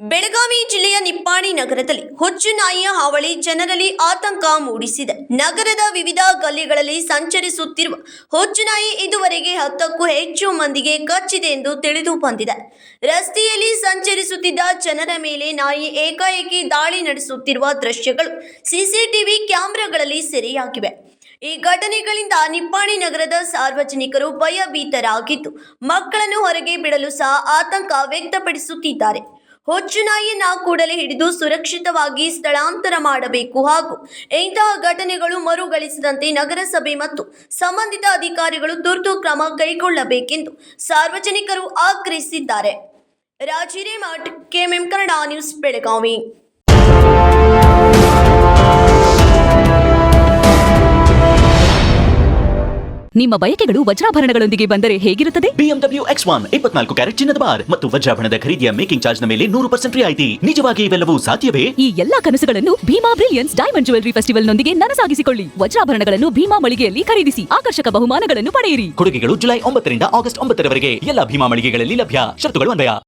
ಬೆಳಗಾವಿ ಜಿಲ್ಲೆಯ ನಿಪ್ಪಾಣಿ ನಗರದಲ್ಲಿ ಹುಚ್ಚು ನಾಯಿಯ ಹಾವಳಿ ಜನರಲ್ಲಿ ಆತಂಕ ಮೂಡಿಸಿದೆ. ನಗರದ ವಿವಿಧ ಗಲ್ಲಿಗಳಲ್ಲಿ ಸಂಚರಿಸುತ್ತಿರುವ ಹುಚ್ಚು ನಾಯಿ ಇದುವರೆಗೆ 10ಕ್ಕೂ ಹೆಚ್ಚು ಮಂದಿಗೆ ಕಚ್ಚಿದೆ ಎಂದು ತಿಳಿದು ಬಂದಿದೆ. ರಸ್ತೆಯಲ್ಲಿ ಸಂಚರಿಸುತ್ತಿದ್ದ ಜನರ ಮೇಲೆ ನಾಯಿ ಏಕಾಏಕಿ ದಾಳಿ ನಡೆಸುತ್ತಿರುವ ದೃಶ್ಯಗಳು ಸಿಸಿಟಿವಿ ಕ್ಯಾಮೆರಾಗಳಲ್ಲಿ ಸೆರೆಯಾಗಿವೆ. ಈ ಘಟನೆಗಳಿಂದ ನಿಪ್ಪಾಣಿ ನಗರದ ಸಾರ್ವಜನಿಕರು ಭಯಭೀತರಾಗಿದ್ದು, ಮಕ್ಕಳನ್ನು ಹೊರಗೆ ಬಿಡಲು ಸಹ ಆತಂಕ ವ್ಯಕ್ತಪಡಿಸುತ್ತಿದ್ದಾರೆ. ಹುಚ್ಚು ನಾಯಿಯನ್ನ ಕೂಡಲೇ ಹಿಡಿದು ಸುರಕ್ಷಿತವಾಗಿ ಸ್ಥಳಾಂತರ ಮಾಡಬೇಕು ಹಾಗೂ ಇಂತಹ ಘಟನೆಗಳು ಮರುಗಳಿಸದಂತೆ ನಗರಸಭೆ ಮತ್ತು ಸಂಬಂಧಿತ ಅಧಿಕಾರಿಗಳು ತುರ್ತು ಕ್ರಮ ಕೈಗೊಳ್ಳಬೇಕೆಂದು ಸಾರ್ವಜನಿಕರು ಆಗ್ರಹಿಸಿದ್ದಾರೆ. ರಾಜಿರೇಮಠ್, ಕೆಎಂಎಂ ಕನ್ನಡ ನ್ಯೂಸ್, ಬೆಳಗಾವಿ. ನಿಮ್ಮ ಬಯಕೆಗಳು ವಜ್ರಾಭರಣಗಳೊಂದಿಗೆ ಬಂದರೆ ಹೇಗಿರುತ್ತದೆ? BMW X1 24 ಕ್ಯಾರೆಟ್ ಚಿನ್ನದ ಬಾರ್ ಮತ್ತು ವಜ್ರಾಭರಣದ ಖರೀದಿಯ ಮೇಕಿಂಗ್ ಚಾರ್ಜ್ ನ ಮೇಲೆ 100% ರಿಯಾಯಿತಿ. ನಿಜವಾಗಿ ಇವೆಲ್ಲವೂ ಸಾಧ್ಯವೇ? ಈ ಎಲ್ಲಾ ಕನಸುಗಳನ್ನು Bhima brilliance diamond jewellery festival ನೊಂದಿಗೆ ನನಸಾಗಿಸಿಕೊಳ್ಳಿ. ವಜ್ರಾಭರಣಗಳನ್ನು ಭೀಮಾ ಮಳಿಗೆಯಲ್ಲಿ ಖರೀದಿಸಿ ಆಕರ್ಷಕ ಬಹುಮಾನಗಳನ್ನು ಪಡೆಯಿರಿ. ಕೊಡುಗೆಗಳು ಜುಲೈ 9 ರಿಂದ ಆಗಸ್ಟ್ 9 ರವರೆಗೆ ಎಲ್ಲ ಭೀಮಾ ಮಳಿಗೆಗಳಲ್ಲಿ ಲಭ್ಯ. ಷರತ್ತುಗಳು ಅನ್ವಯ.